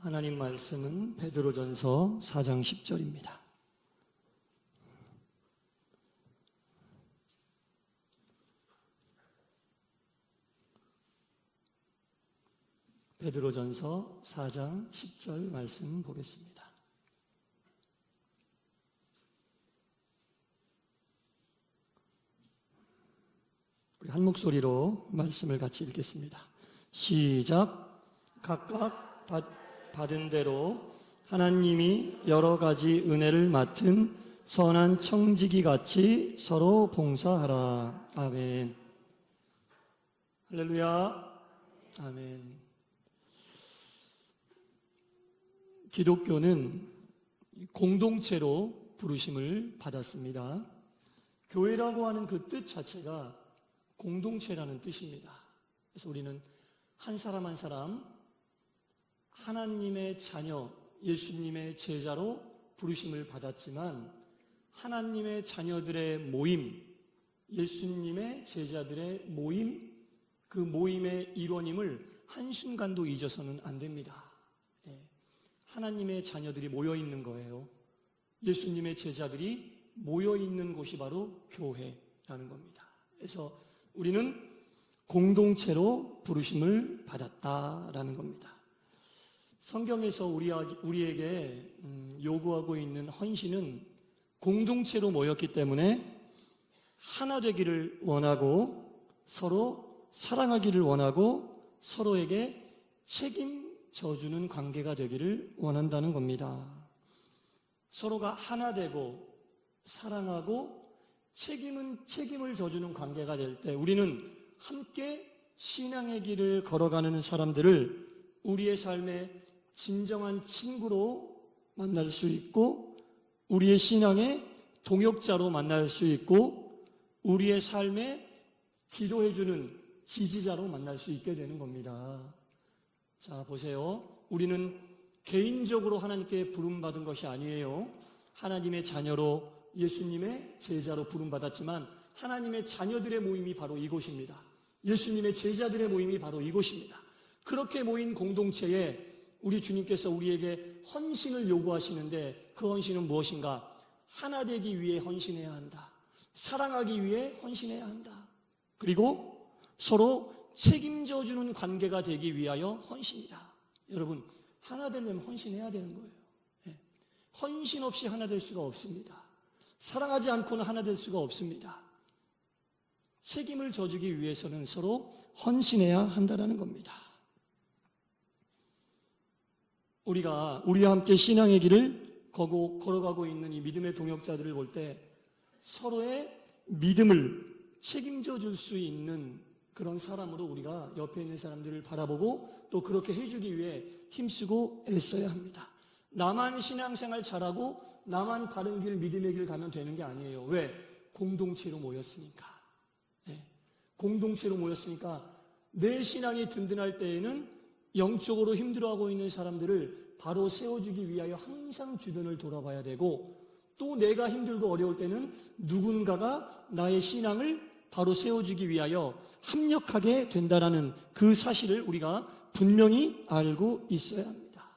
하나님 말씀은 베드로전서 4장 10절입니다. 베드로전서 4장 10절 말씀 보겠습니다. 우리 한 목소리로 말씀을 같이 읽겠습니다. 시작. 각각 받은 대로 하나님이 여러 가지 은혜를 맡은 선한 청지기 같이 서로 봉사하라. 아멘. 할렐루야. 아멘. 기독교는 공동체로 부르심을 받았습니다. 교회라고 하는 그 뜻 자체가 공동체라는 뜻입니다. 그래서 우리는 한 사람 한 사람 하나님의 자녀, 예수님의 제자로 부르심을 받았지만 하나님의 자녀들의 모임, 예수님의 제자들의 모임, 그 모임의 일원임을 한순간도 잊어서는 안 됩니다. 하나님의 자녀들이 모여있는 거예요. 예수님의 제자들이 모여있는 곳이 바로 교회라는 겁니다. 그래서 우리는 공동체로 부르심을 받았다라는 겁니다. 성경에서 우리에게 요구하고 있는 헌신은 공동체로 모였기 때문에 하나 되기를 원하고 서로 사랑하기를 원하고 서로에게 책임져주는 관계가 되기를 원한다는 겁니다. 서로가 하나 되고 사랑하고 책임을 져주는 관계가 될 때 우리는 함께 신앙의 길을 걸어가는 사람들을 우리의 삶의 진정한 친구로 만날 수 있고 우리의 신앙의 동역자로 만날 수 있고 우리의 삶에 기도해주는 지지자로 만날 수 있게 되는 겁니다. 자, 보세요. 우리는 개인적으로 하나님께 부름받은 것이 아니에요. 하나님의 자녀로 예수님의 제자로 부름받았지만 하나님의 자녀들의 모임이 바로 이곳입니다. 예수님의 제자들의 모임이 바로 이곳입니다. 그렇게 모인 공동체에 우리 주님께서 우리에게 헌신을 요구하시는데 그 헌신은 무엇인가? 하나 되기 위해 헌신해야 한다. 사랑하기 위해 헌신해야 한다. 그리고 서로 책임져 주는 관계가 되기 위하여 헌신이다. 여러분, 하나 되려면 헌신해야 되는 거예요. 헌신 없이 하나 될 수가 없습니다. 사랑하지 않고는 하나 될 수가 없습니다. 책임을 져주기 위해서는 서로 헌신해야 한다는 겁니다. 우리와 함께 신앙의 길을 걸어가고 있는 이 믿음의 동역자들을 볼 때 서로의 믿음을 책임져 줄 수 있는 그런 사람으로 우리가 옆에 있는 사람들을 바라보고 또 그렇게 해주기 위해 힘쓰고 애써야 합니다. 나만 신앙생활 잘하고 나만 바른 길, 믿음의 길 가면 되는 게 아니에요. 왜? 공동체로 모였으니까. 공동체로 모였으니까 내 신앙이 든든할 때에는 영적으로 힘들어하고 있는 사람들을 바로 세워주기 위하여 항상 주변을 돌아봐야 되고 또 내가 힘들고 어려울 때는 누군가가 나의 신앙을 바로 세워주기 위하여 합력하게 된다는 그 사실을 우리가 분명히 알고 있어야 합니다.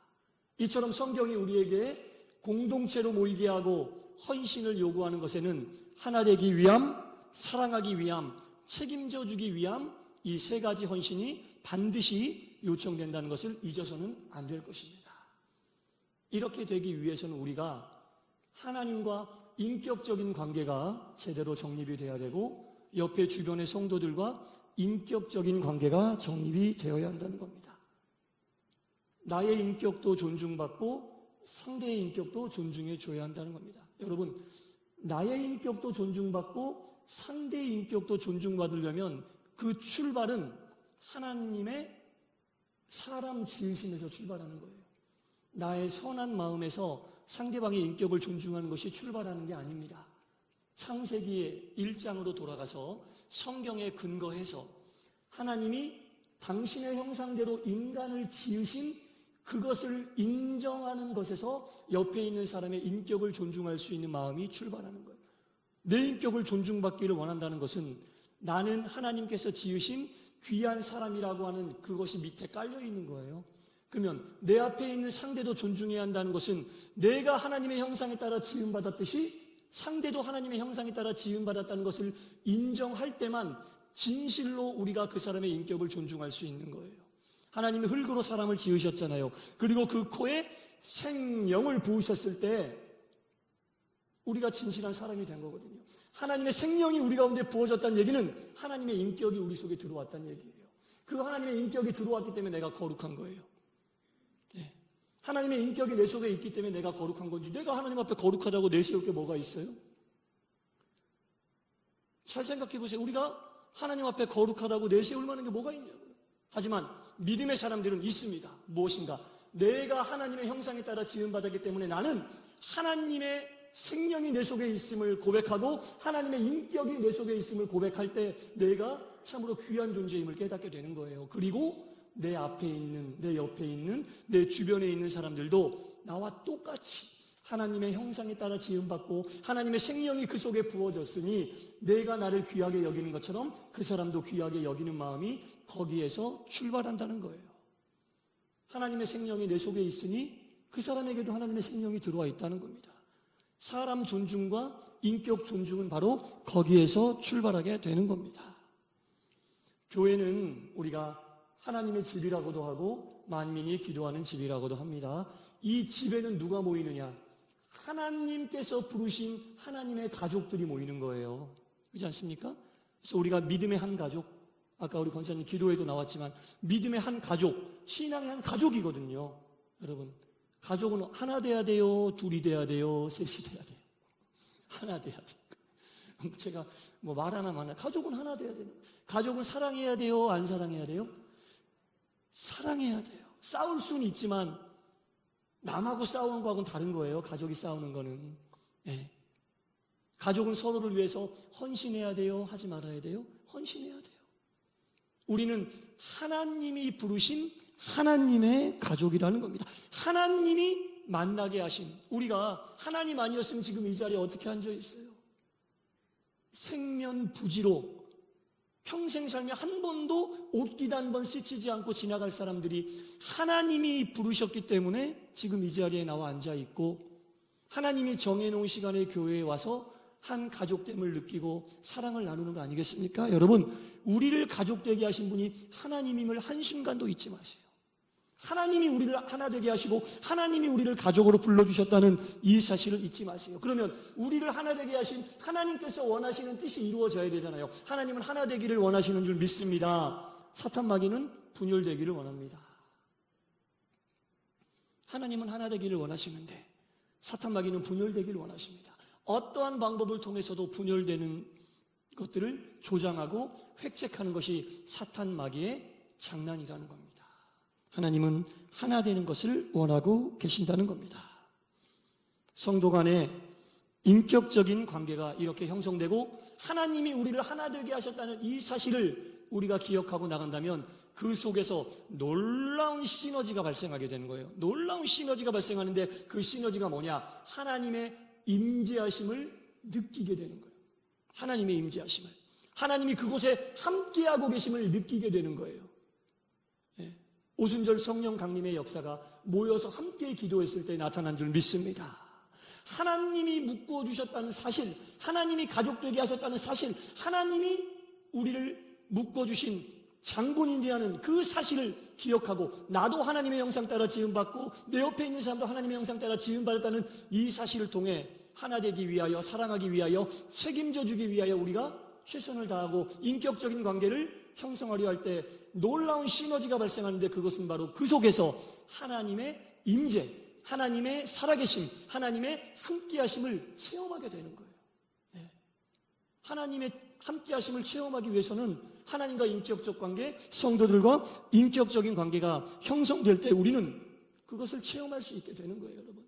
이처럼 성경이 우리에게 공동체로 모이게 하고 헌신을 요구하는 것에는 하나 되기 위함, 사랑하기 위함, 책임져 주기 위함 이 세 가지 헌신이 반드시 요청된다는 것을 잊어서는 안 될 것입니다. 이렇게 되기 위해서는 우리가 하나님과 인격적인 관계가 제대로 정립이 돼야 되고 옆에 주변의 성도들과 인격적인 관계가 정립이 되어야 한다는 겁니다. 나의 인격도 존중받고 상대의 인격도 존중해 줘야 한다는 겁니다. 여러분, 나의 인격도 존중받고 상대의 인격도 존중받으려면 그 출발은 하나님의 사람 지으심에서 출발하는 거예요. 나의 선한 마음에서 상대방의 인격을 존중하는 것이 출발하는 게 아닙니다. 창세기 1장으로 돌아가서 성경에 근거해서 하나님이 당신의 형상대로 인간을 지으신 그것을 인정하는 것에서 옆에 있는 사람의 인격을 존중할 수 있는 마음이 출발하는 거예요. 내 인격을 존중받기를 원한다는 것은 나는 하나님께서 지으신 귀한 사람이라고 하는 그것이 밑에 깔려 있는 거예요. 그러면 내 앞에 있는 상대도 존중해야 한다는 것은 내가 하나님의 형상에 따라 지음받았듯이 상대도 하나님의 형상에 따라 지음받았다는 것을 인정할 때만 진실로 우리가 그 사람의 인격을 존중할 수 있는 거예요. 하나님이 흙으로 사람을 지으셨잖아요. 그리고 그 코에 생명을 부으셨을 때 우리가 진실한 사람이 된 거거든요. 하나님의 생명이 우리 가운데 부어졌다는 얘기는 하나님의 인격이 우리 속에 들어왔다는 얘기예요. 그 하나님의 인격이 들어왔기 때문에 내가 거룩한 거예요. 네. 하나님의 인격이 내 속에 있기 때문에 내가 거룩한 건지, 내가 하나님 앞에 거룩하다고 내세울 게 뭐가 있어요? 잘 생각해 보세요. 우리가 하나님 앞에 거룩하다고 내세울 만한 게 뭐가 있냐고요. 하지만 믿음의 사람들은 있습니다. 무엇인가? 내가 하나님의 형상에 따라 지음받았기 때문에 나는 하나님의 생명이 내 속에 있음을 고백하고 하나님의 인격이 내 속에 있음을 고백할 때 내가 참으로 귀한 존재임을 깨닫게 되는 거예요. 그리고 내 앞에 있는, 내 옆에 있는, 내 주변에 있는 사람들도 나와 똑같이 하나님의 형상에 따라 지음받고 하나님의 생명이 그 속에 부어졌으니 내가 나를 귀하게 여기는 것처럼 그 사람도 귀하게 여기는 마음이 거기에서 출발한다는 거예요. 하나님의 생명이 내 속에 있으니 그 사람에게도 하나님의 생명이 들어와 있다는 겁니다. 사람 존중과 인격 존중은 바로 거기에서 출발하게 되는 겁니다. 교회는 우리가 하나님의 집이라고도 하고 만민이 기도하는 집이라고도 합니다. 이 집에는 누가 모이느냐? 하나님께서 부르신 하나님의 가족들이 모이는 거예요. 그렇지 않습니까? 그래서 우리가 믿음의 한 가족, 아까 우리 권사님 기도에도 나왔지만 믿음의 한 가족, 신앙의 한 가족이거든요. 여러분, 가족은 하나 돼야 돼요? 둘이 돼야 돼요? 셋이 돼야 돼요? 하나 돼야 돼요. 제가 뭐 말 하나만, 가족은 하나 돼야 돼요. 가족은 사랑해야 돼요? 안 사랑해야 돼요? 사랑해야 돼요. 싸울 수는 있지만 남하고 싸우는 거하고는 다른 거예요. 가족이 싸우는 거는. 네. 가족은 서로를 위해서 헌신해야 돼요? 하지 말아야 돼요? 헌신해야 돼요. 우리는 하나님이 부르신 하나님의 가족이라는 겁니다. 하나님이 만나게 하신, 우리가 하나님 아니었으면 지금 이 자리에 어떻게 앉아 있어요? 생면부지로 평생 살며 한 번도 옷깃 한 번 스치지 않고 지나갈 사람들이 하나님이 부르셨기 때문에 지금 이 자리에 나와 앉아 있고, 하나님이 정해놓은 시간에 교회에 와서 한 가족됨을 느끼고 사랑을 나누는 거 아니겠습니까? 여러분, 우리를 가족되게 하신 분이 하나님임을 한순간도 잊지 마세요. 하나님이 우리를 하나 되게 하시고 하나님이 우리를 가족으로 불러주셨다는 이 사실을 잊지 마세요. 그러면 우리를 하나 되게 하신 하나님께서 원하시는 뜻이 이루어져야 되잖아요. 하나님은 하나 되기를 원하시는 줄 믿습니다. 사탄 마귀는 분열되기를 원합니다. 하나님은 하나 되기를 원하시는데 사탄 마귀는 분열되기를 원하십니다. 어떠한 방법을 통해서도 분열되는 것들을 조장하고 획책하는 것이 사탄 마귀의 장난이라는 겁니다. 하나님은 하나 되는 것을 원하고 계신다는 겁니다. 성도 간의 인격적인 관계가 이렇게 형성되고 하나님이 우리를 하나 되게 하셨다는 이 사실을 우리가 기억하고 나간다면 그 속에서 놀라운 시너지가 발생하게 되는 거예요. 놀라운 시너지가 발생하는데 그 시너지가 뭐냐? 하나님의 임재하심을 느끼게 되는 거예요. 하나님의 임재하심을, 하나님이 그곳에 함께하고 계심을 느끼게 되는 거예요. 오순절 성령 강림의 역사가 모여서 함께 기도했을 때 나타난 줄 믿습니다. 하나님이 묶어주셨다는 사실, 하나님이 가족되게 하셨다는 사실, 하나님이 우리를 묶어주신 장본인이라는 그 사실을 기억하고 나도 하나님의 형상 따라 지음받고 내 옆에 있는 사람도 하나님의 형상 따라 지음받았다는 이 사실을 통해 하나 되기 위하여, 사랑하기 위하여, 책임져 주기 위하여 우리가 최선을 다하고 인격적인 관계를 형성하려 할 때 놀라운 시너지가 발생하는데 그것은 바로 그 속에서 하나님의 임재, 하나님의 살아계심, 하나님의 함께하심을 체험하게 되는 거예요. 네. 하나님의 함께하심을 체험하기 위해서는 하나님과 인격적 관계, 성도들과 인격적인 관계가 형성될 때 우리는 그것을 체험할 수 있게 되는 거예요, 여러분.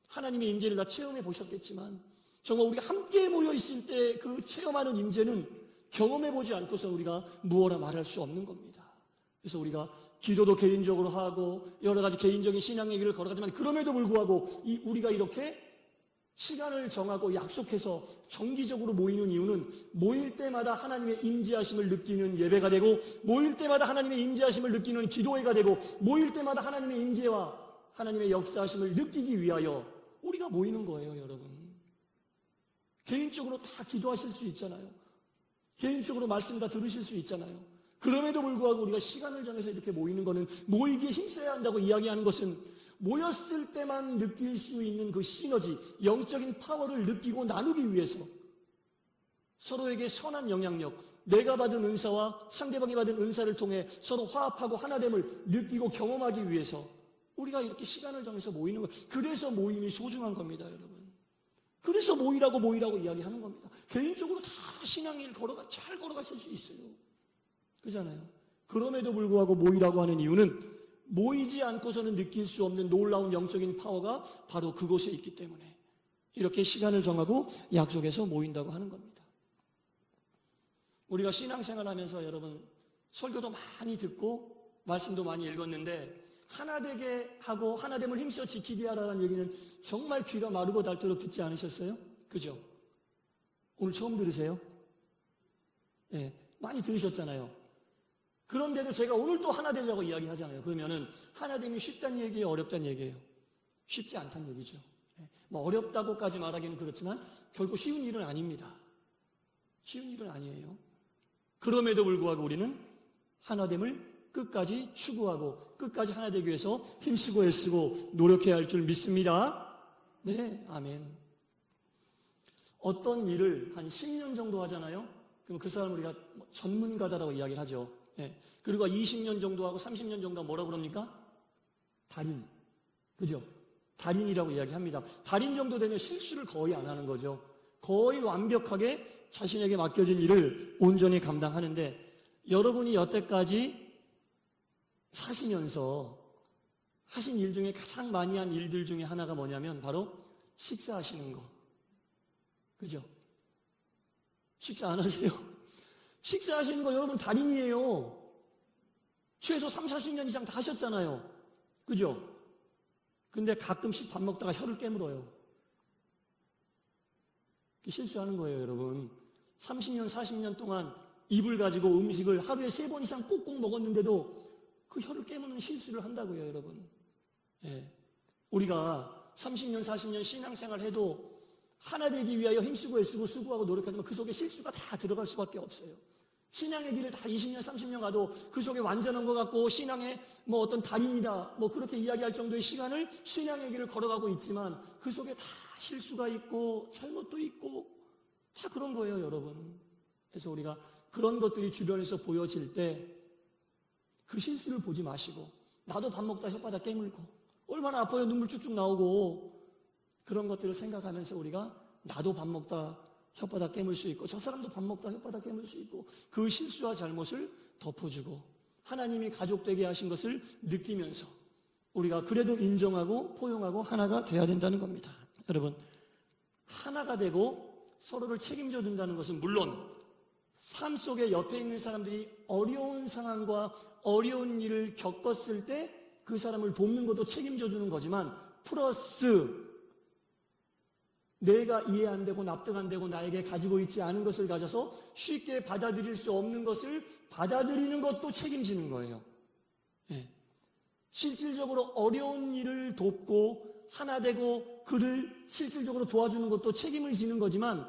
하나님의 임재를 다 체험해 보셨겠지만 정말 우리가 함께 모여 있을 때 그 체험하는 임재는 경험해보지 않고서 우리가 무엇라 말할 수 없는 겁니다. 그래서 우리가 기도도 개인적으로 하고 여러 가지 개인적인 신앙 얘기를 걸어가지만 그럼에도 불구하고 우리가 이렇게 시간을 정하고 약속해서 정기적으로 모이는 이유는 모일 때마다 하나님의 임재하심을 느끼는 예배가 되고, 모일 때마다 하나님의 임재하심을 느끼는 기도회가 되고, 모일 때마다 하나님의 임재와 하나님의 역사하심을 느끼기 위하여 우리가 모이는 거예요, 여러분. 개인적으로 다 기도하실 수 있잖아요. 개인적으로 말씀 다 들으실 수 있잖아요. 그럼에도 불구하고 우리가 시간을 정해서 이렇게 모이는 것은, 모이기에 힘써야 한다고 이야기하는 것은 모였을 때만 느낄 수 있는 그 시너지, 영적인 파워를 느끼고 나누기 위해서 서로에게 선한 영향력, 내가 받은 은사와 상대방이 받은 은사를 통해 서로 화합하고 하나됨을 느끼고 경험하기 위해서 우리가 이렇게 시간을 정해서 모이는 거예요. 그래서 모임이 소중한 겁니다, 여러분. 그래서 모이라고 이야기하는 겁니다. 개인적으로 다 신앙일 잘 걸어가실 수 있어요. 그렇잖아요. 그럼에도 불구하고 모이라고 하는 이유는 모이지 않고서는 느낄 수 없는 놀라운 영적인 파워가 바로 그곳에 있기 때문에 이렇게 시간을 정하고 약속해서 모인다고 하는 겁니다. 우리가 신앙생활하면서 여러분 설교도 많이 듣고 말씀도 많이 읽었는데, 하나되게 하고 하나됨을 힘써 지키게 하라는 얘기는 정말 귀가 마르고 닳도록 듣지 않으셨어요? 그죠? 오늘 처음 들으세요? 네, 많이 들으셨잖아요. 그런데도 제가 오늘 또 하나 되자고 이야기하잖아요. 그러면은 하나 되면 쉽다는 얘기예요, 어렵다는 얘기예요? 쉽지 않다는 얘기죠. 뭐 어렵다고까지 말하기는 그렇지만 결코 쉬운 일은 아닙니다. 쉬운 일은 아니에요. 그럼에도 불구하고 우리는 하나됨을 끝까지 추구하고 끝까지 하나 되기 위해서 힘쓰고 애쓰고 노력해야 할 줄 믿습니다. 네, 아멘. 어떤 일을 한 10년 정도 하잖아요. 그럼 그 사람을 우리가 전문가다라고 이야기를 하죠. 네. 그리고 20년 정도 하고 30년 정도 뭐라 그럽니까? 달인. 그죠? 달인이라고 이야기합니다. 달인 정도 되면 실수를 거의 안 하는 거죠. 거의 완벽하게 자신에게 맡겨진 일을 온전히 감당하는데, 여러분이 여태까지 사시면서 하신 일 중에 가장 많이 한 일들 중에 하나가 뭐냐면 바로 식사하시는 거. 그죠? 식사 안 하세요? 식사하시는 거 여러분 달인이에요. 최소 3, 40년 이상 다 하셨잖아요. 그죠? 근데 가끔씩 밥 먹다가 혀를 깨물어요. 실수하는 거예요, 여러분. 30년, 40년 동안 입을 가지고 음식을 하루에 3번 이상 꼭꼭 먹었는데도 그 혀를 깨무는 실수를 한다고요, 여러분. 예. 우리가 30년, 40년 신앙생활 해도 하나 되기 위하여 힘쓰고 애쓰고 수고하고 노력하지만 그 속에 실수가 다 들어갈 수밖에 없어요. 신앙의 길을 다 20년, 30년 가도 그 속에 완전한 것 같고 신앙의 뭐 어떤 달인이다 뭐 그렇게 이야기할 정도의 시간을 신앙의 길을 걸어가고 있지만 그 속에 다 실수가 있고 잘못도 있고 다 그런 거예요, 여러분. 그래서 우리가 그런 것들이 주변에서 보여질 때 그 실수를 보지 마시고, 나도 밥 먹다 혓바닥 깨물고 얼마나 아파요, 눈물 쭉쭉 나오고, 그런 것들을 생각하면서 우리가 나도 밥 먹다 혓바닥 깨물 수 있고 저 사람도 밥 먹다 혓바닥 깨물 수 있고 그 실수와 잘못을 덮어주고 하나님이 가족되게 하신 것을 느끼면서 우리가 그래도 인정하고 포용하고 하나가 돼야 된다는 겁니다. 여러분, 하나가 되고 서로를 책임져 준다는 것은 물론 삶 속에 옆에 있는 사람들이 어려운 상황과 어려운 일을 겪었을 때 그 사람을 돕는 것도 책임져 주는 거지만, 플러스 내가 이해 안 되고 납득 안 되고 나에게 가지고 있지 않은 것을 가져서 쉽게 받아들일 수 없는 것을 받아들이는 것도 책임지는 거예요. 예. 실질적으로 어려운 일을 돕고 하나 되고 그를 실질적으로 도와주는 것도 책임을 지는 거지만,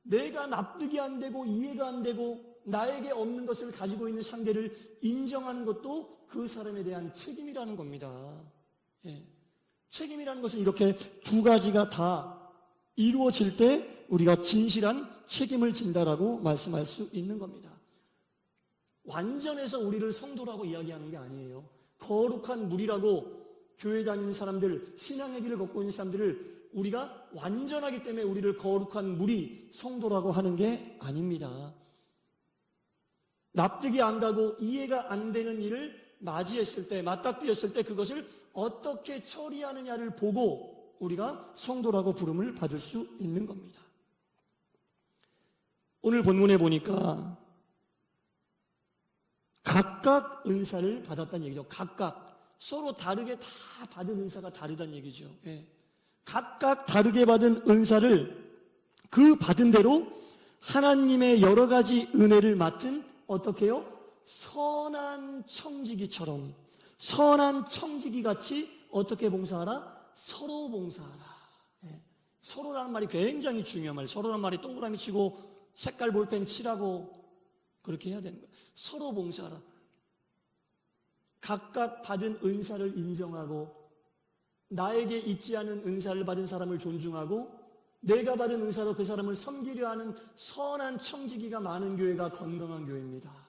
내가 납득이 안 되고 이해가 안 되고 나에게 없는 것을 가지고 있는 상대를 인정하는 것도 그 사람에 대한 책임이라는 겁니다. 예. 책임이라는 것은 이렇게 두 가지가 다 이루어질 때 우리가 진실한 책임을 진다라고 말씀할 수 있는 겁니다. 완전해서 우리를 성도라고 이야기하는 게 아니에요. 거룩한 무리라고 교회 다니는 사람들, 신앙의 길을 걷고 있는 사람들을 우리가 완전하기 때문에 우리를 거룩한 무리, 성도라고 하는 게 아닙니다. 납득이 안 가고 이해가 안 되는 일을 맞이했을 때, 맞닥뜨렸을 때 그것을 어떻게 처리하느냐를 보고 우리가 성도라고 부름을 받을 수 있는 겁니다. 오늘 본문에 보니까 각각 은사를 받았다는 얘기죠. 각각 서로 다르게 다 받은 은사가 다르다는 얘기죠. 예. 각각 다르게 받은 은사를 그 받은 대로 하나님의 여러 가지 은혜를 맡은 어떻게 해요? 선한 청지기처럼, 선한 청지기 같이 어떻게 봉사하라? 서로 봉사하라. 서로라는 말이 굉장히 중요한 말이에요. 서로라는 말이 동그라미 치고 색깔 볼펜 칠하고 그렇게 해야 되는 거예요. 서로 봉사하라. 각각 받은 은사를 인정하고 나에게 있지 않은 은사를 받은 사람을 존중하고 내가 받은 은사로 그 사람을 섬기려 하는 선한 청지기가 많은 교회가 건강한 교회입니다.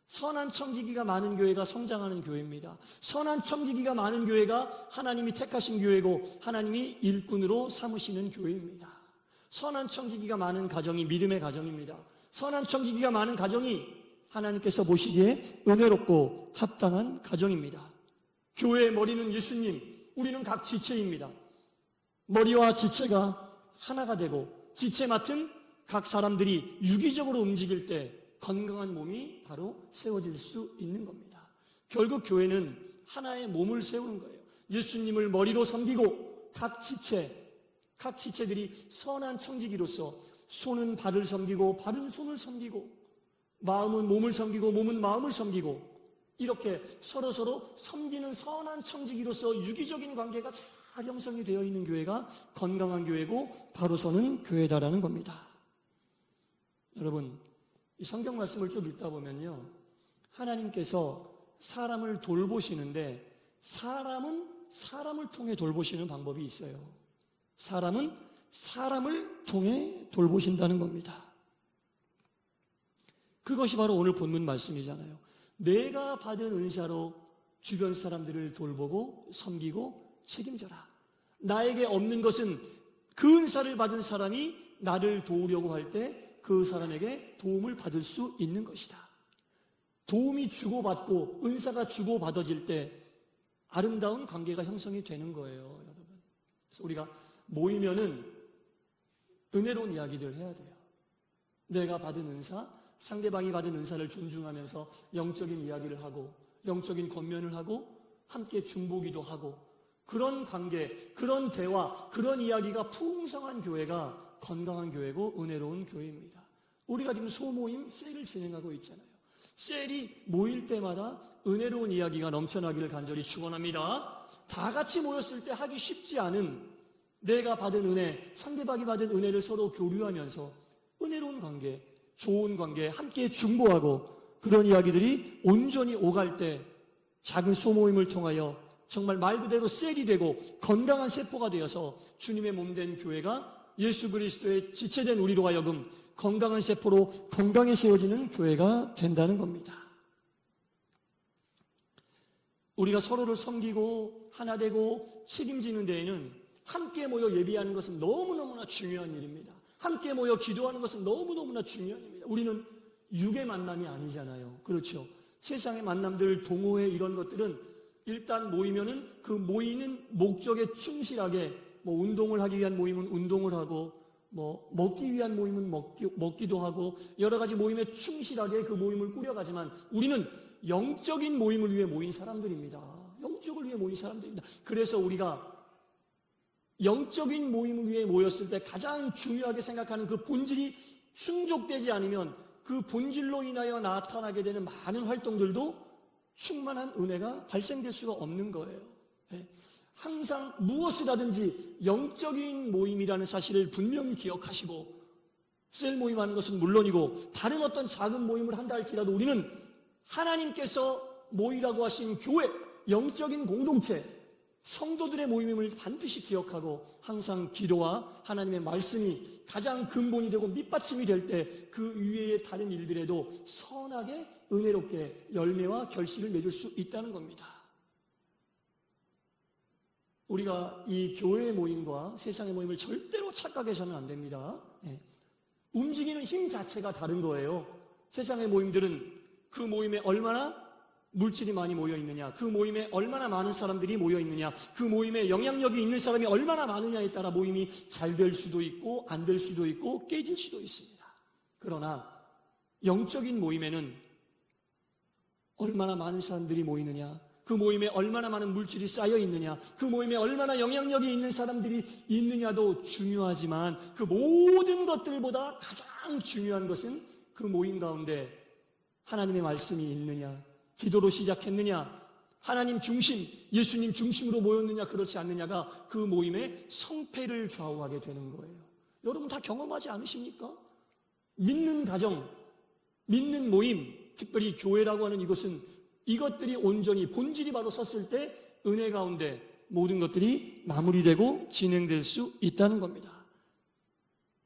선한 청지기가 많은 교회가 성장하는 교회입니다. 선한 청지기가 많은 교회가 하나님이 택하신 교회고 하나님이 일꾼으로 삼으시는 교회입니다. 선한 청지기가 많은 가정이 믿음의 가정입니다. 선한 청지기가 많은 가정이 하나님께서 보시기에 은혜롭고 합당한 가정입니다. 교회의 머리는 예수님, 우리는 각 지체입니다. 머리와 지체가 하나가 되고 지체 맡은 각 사람들이 유기적으로 움직일 때 건강한 몸이 바로 세워질 수 있는 겁니다. 결국 교회는 하나의 몸을 세우는 거예요. 예수님을 머리로 섬기고 각 지체들이 선한 청지기로서 손은 발을 섬기고 발은 손을 섬기고 마음은 몸을 섬기고 몸은 마음을 섬기고 이렇게 서로서로 섬기는 선한 청지기로서 유기적인 관계가 잘 형성이 되어 있는 교회가 건강한 교회고 바로 서는 교회다라는 겁니다. 여러분, 이 성경 말씀을 쭉 읽다 보면요, 하나님께서 사람을 돌보시는데 사람은 사람을 통해 돌보시는 방법이 있어요. 사람은 사람을 통해 돌보신다는 겁니다. 그것이 바로 오늘 본문 말씀이잖아요. 내가 받은 은사로 주변 사람들을 돌보고 섬기고 책임져라. 나에게 없는 것은 그 은사를 받은 사람이 나를 도우려고 할 때 그 사람에게 도움을 받을 수 있는 것이다. 도움이 주고받고 은사가 주고받아질 때 아름다운 관계가 형성이 되는 거예요, 여러분. 그래서 우리가 모이면은 은혜로운 이야기를 해야 돼요. 내가 받은 은사, 상대방이 받은 은사를 존중하면서 영적인 이야기를 하고 영적인 권면을 하고 함께 중보기도 하고 그런 관계, 그런 대화, 그런 이야기가 풍성한 교회가 건강한 교회고 은혜로운 교회입니다. 우리가 지금 소모임 셀을 진행하고 있잖아요. 셀이 모일 때마다 은혜로운 이야기가 넘쳐나기를 간절히 축원합니다. 다 같이 모였을 때 하기 쉽지 않은 내가 받은 은혜, 상대방이 받은 은혜를 서로 교류하면서 은혜로운 관계, 좋은 관계, 함께 중보하고 그런 이야기들이 온전히 오갈 때 작은 소모임을 통하여 정말 말 그대로 셀이 되고 건강한 세포가 되어서 주님의 몸된 교회가 예수 그리스도의 지체된 우리로 하여금 건강한 세포로 건강히 세워지는 교회가 된다는 겁니다. 우리가 서로를 섬기고 하나 되고 책임지는 데에는 함께 모여 예배하는 것은 너무너무나 중요한 일입니다. 함께 모여 기도하는 것은 너무너무나 중요한 일입니다. 우리는 육의 만남이 아니잖아요. 그렇죠? 세상의 만남들, 동호회 이런 것들은 일단 모이면은 그 모이는 목적에 충실하게 운동을 하기 위한 모임은 운동을 하고 먹기 위한 모임은 먹기도 하고 여러 가지 모임에 충실하게 그 모임을 꾸려가지만 우리는 영적인 모임을 위해 모인 사람들입니다. 영적을 위해 모인 사람들입니다. 그래서 우리가 영적인 모임을 위해 모였을 때 가장 중요하게 생각하는 그 본질이 충족되지 않으면 그 본질로 인하여 나타나게 되는 많은 활동들도 충만한 은혜가 발생될 수가 없는 거예요. 항상 무엇을 하든지 영적인 모임이라는 사실을 분명히 기억하시고 셀 모임하는 것은 물론이고 다른 어떤 작은 모임을 한다 할지라도 우리는 하나님께서 모이라고 하신 교회, 영적인 공동체, 성도들의 모임임을 반드시 기억하고 항상 기도와 하나님의 말씀이 가장 근본이 되고 밑받침이 될 때 그 위에 다른 일들에도 선하게 은혜롭게 열매와 결실을 맺을 수 있다는 겁니다. 우리가 이 교회의 모임과 세상의 모임을 절대로 착각해서는 안 됩니다. 움직이는 힘 자체가 다른 거예요. 세상의 모임들은 그 모임에 얼마나 물질이 많이 모여 있느냐, 그 모임에 얼마나 많은 사람들이 모여 있느냐, 그 모임에 영향력이 있는 사람이 얼마나 많으냐에 따라 모임이 잘 될 수도 있고 안 될 수도 있고 깨질 수도 있습니다. 그러나 영적인 모임에는 얼마나 많은 사람들이 모이느냐, 그 모임에 얼마나 많은 물질이 쌓여 있느냐, 그 모임에 얼마나 영향력이 있는 사람들이 있느냐도 중요하지만 그 모든 것들보다 가장 중요한 것은 그 모임 가운데 하나님의 말씀이 있느냐, 기도로 시작했느냐, 하나님 중심, 예수님 중심으로 모였느냐 그렇지 않느냐가 그 모임의 성패를 좌우하게 되는 거예요. 여러분 다 경험하지 않으십니까? 믿는 가정, 믿는 모임, 특별히 교회라고 하는 이것들이 온전히 본질이 바로 섰을 때 은혜 가운데 모든 것들이 마무리되고 진행될 수 있다는 겁니다.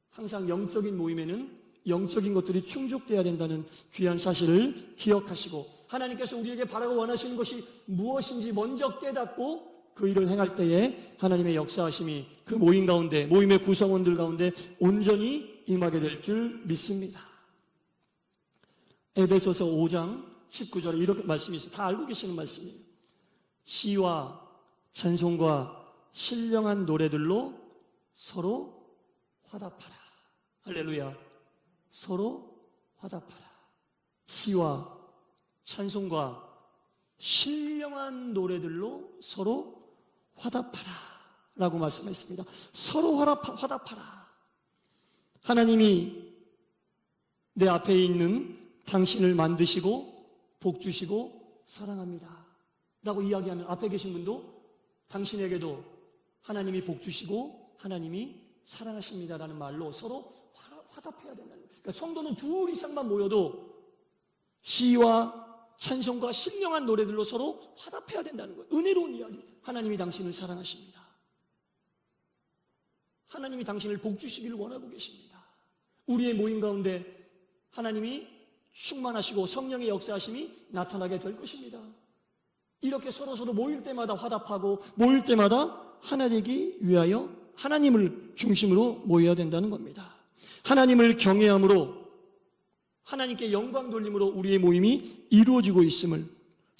항상 영적인 모임에는 영적인 것들이 충족돼야 된다는 귀한 사실을 기억하시고, 하나님께서 우리에게 바라고 원하시는 것이 무엇인지 먼저 깨닫고 그 일을 행할 때에 하나님의 역사하심이 그 모임 가운데, 모임의 구성원들 가운데 온전히 임하게 될 줄 믿습니다. 에베소서 5장 19절에 이렇게 말씀이 있어요. 다 알고 계시는 말씀이에요. 시와 찬송과 신령한 노래들로 서로 화답하라. 할렐루야. 서로 화답하라. 시와 찬송과 신령한 노래들로 서로 화답하라 라고 말씀했습니다. 서로 화답하라. 하나님이 내 앞에 있는 당신을 만드시고 복 주시고 사랑합니다 라고 이야기하면 앞에 계신 분도 당신에게도 하나님이 복 주시고 하나님이 사랑하십니다 라는 말로 서로 화답해야 된다는 거예요. 그러니까 성도는 둘 이상만 모여도 시와 찬송과 신령한 노래들로 서로 화답해야 된다는 거예요. 은혜로운 이야기. 하나님이 당신을 사랑하십니다. 하나님이 당신을 복 주시기를 원하고 계십니다. 우리의 모임 가운데 하나님이 충만하시고 성령의 역사하심이 나타나게 될 것입니다. 이렇게 서로 모일 때마다 화답하고 모일 때마다 하나 되기 위하여 하나님을 중심으로 모여야 된다는 겁니다. 하나님을 경외함으로 하나님께 영광 돌림으로 우리의 모임이 이루어지고 있음을,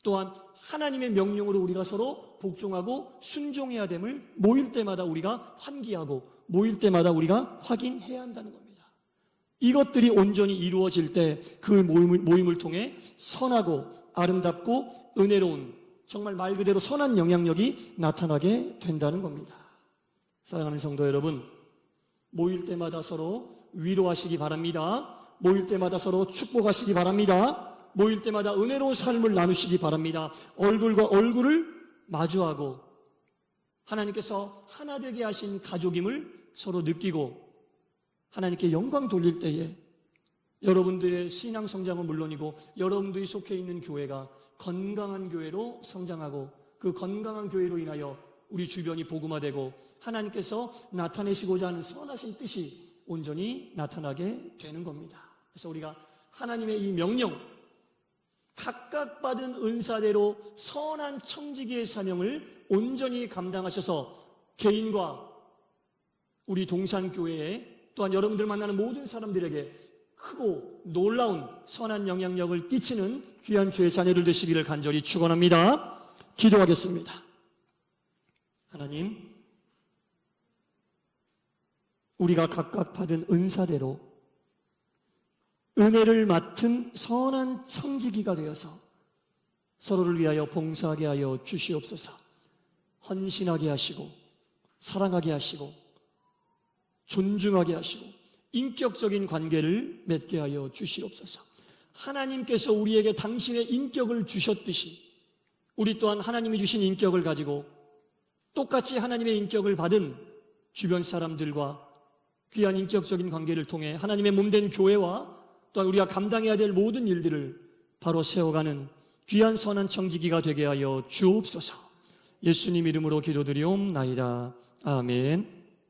또한 하나님의 명령으로 우리가 서로 복종하고 순종해야 됨을 모일 때마다 우리가 환기하고 모일 때마다 우리가 확인해야 한다는 겁니다. 이것들이 온전히 이루어질 때 그 모임을 통해 선하고 아름답고 은혜로운, 정말 말 그대로 선한 영향력이 나타나게 된다는 겁니다. 사랑하는 성도 여러분, 모일 때마다 서로 위로하시기 바랍니다. 모일 때마다 서로 축복하시기 바랍니다. 모일 때마다 은혜로운 삶을 나누시기 바랍니다. 얼굴과 얼굴을 마주하고 하나님께서 하나 되게 하신 가족임을 서로 느끼고 하나님께 영광 돌릴 때에 여러분들의 신앙 성장은 물론이고 여러분들이 속해 있는 교회가 건강한 교회로 성장하고 그 건강한 교회로 인하여 우리 주변이 복음화되고 하나님께서 나타내시고자 하는 선하신 뜻이 온전히 나타나게 되는 겁니다. 그래서 우리가 하나님의 이 명령, 각각 받은 은사대로 선한 청지기의 사명을 온전히 감당하셔서 개인과 우리 동산교회에 또한 여러분들 만나는 모든 사람들에게 크고 놀라운 선한 영향력을 끼치는 귀한 주의 자녀들 되시기를 간절히 축원합니다. 기도하겠습니다. 하나님, 우리가 각각 받은 은사대로 은혜를 맡은 선한 청지기가 되어서 서로를 위하여 봉사하게 하여 주시옵소서. 헌신하게 하시고 사랑하게 하시고 존중하게 하시고 인격적인 관계를 맺게 하여 주시옵소서. 하나님께서 우리에게 당신의 인격을 주셨듯이 우리 또한 하나님이 주신 인격을 가지고 똑같이 하나님의 인격을 받은 주변 사람들과 귀한 인격적인 관계를 통해 하나님의 몸된 교회와 또한 우리가 감당해야 될 모든 일들을 바로 세워가는 귀한 선한 청지기가 되게 하여 주옵소서. 예수님 이름으로 기도드리옵나이다. 아멘.